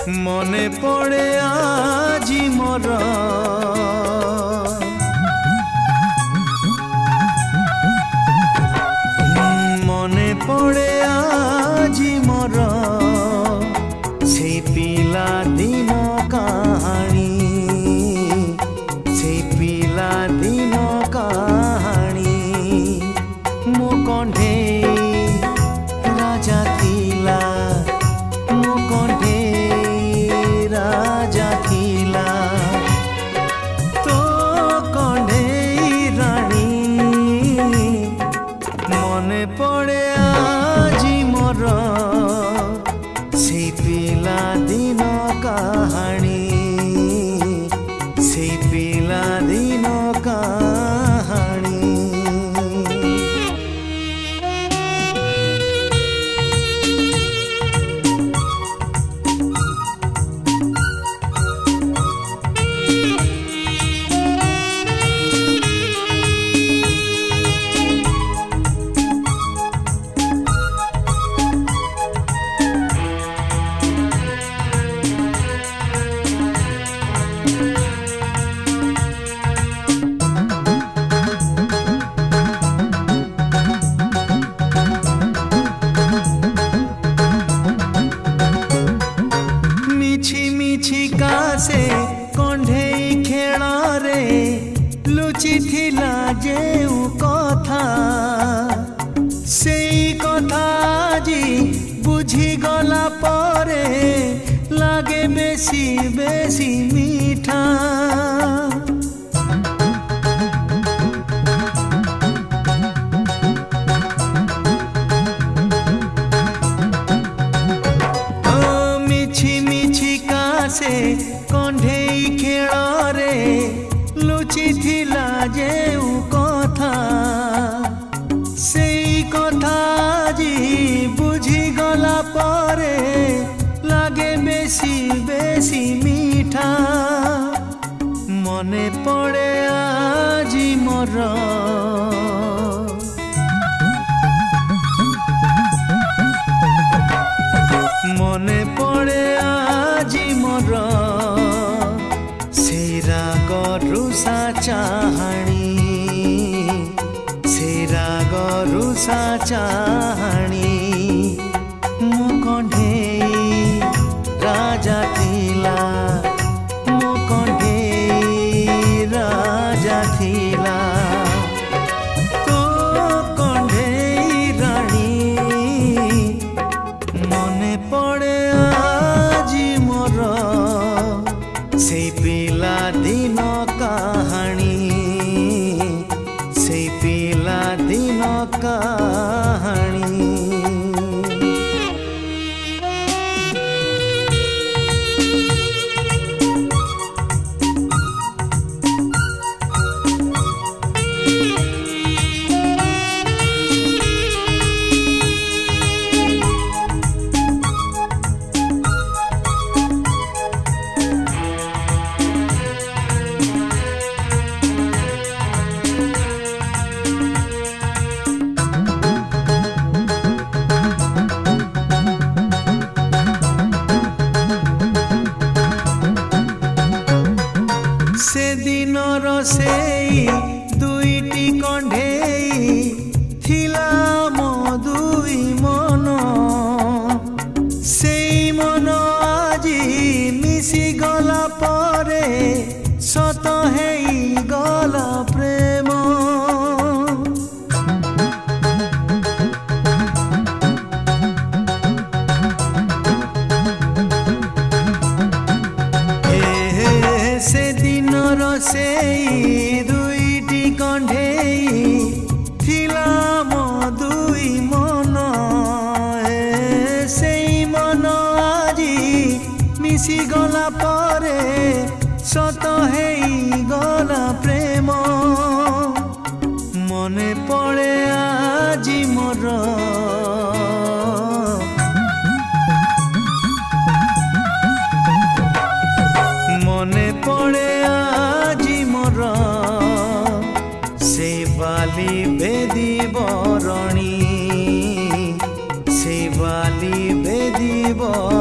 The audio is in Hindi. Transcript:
মনে পড়ে আজি মোর মনে পড়ে আজি মোর সেই পিলা দিন কাহানি সেই পিলা দিন কাহানি মো কণ্ঠে রাজা থিলা মো কণ্ঠে রাজা থিলা তো কণ্ঠে রানী মনে পড়ে আজি মোর সেই পিলা দিন কাহানি সেই পিলা দিন কাহানি से कंढेई खेल रे लुचि थिला जेउ कथा सेई कथा जी बुझी गला परे लागे बेसी बेसी मीठा से कंढेई खेल रे लुचि थिला जेउ कथा सेई कथा जी बुझी गला परे लागे बेसी बेसी मीठा मने पड़े आजी मोर मने पड़े আজি मोर से राग रुषा चाहाणी से राग रुषा चाहाणी मो कंढेई राजा थिला मो कंढेई राजा थिला तो कंढेई रानी मने पड़े से पिला दिन कहानी से पिला दिन कहानी से दिनर सेई दुईटी कंढेई थिला मो दुई मन सेई मन आजी मिसी गला परे सत हेई गला प्रेम से दिनर सेई दुईटी कंढेई थिला मो दुई मन सेई मन आजी मिसी गला परे सत हेई गला प्रेम मने पड़े আজি मोर मने पड़े আজি मोर से बाली बेदी बरणी से बाली बेदी बरणी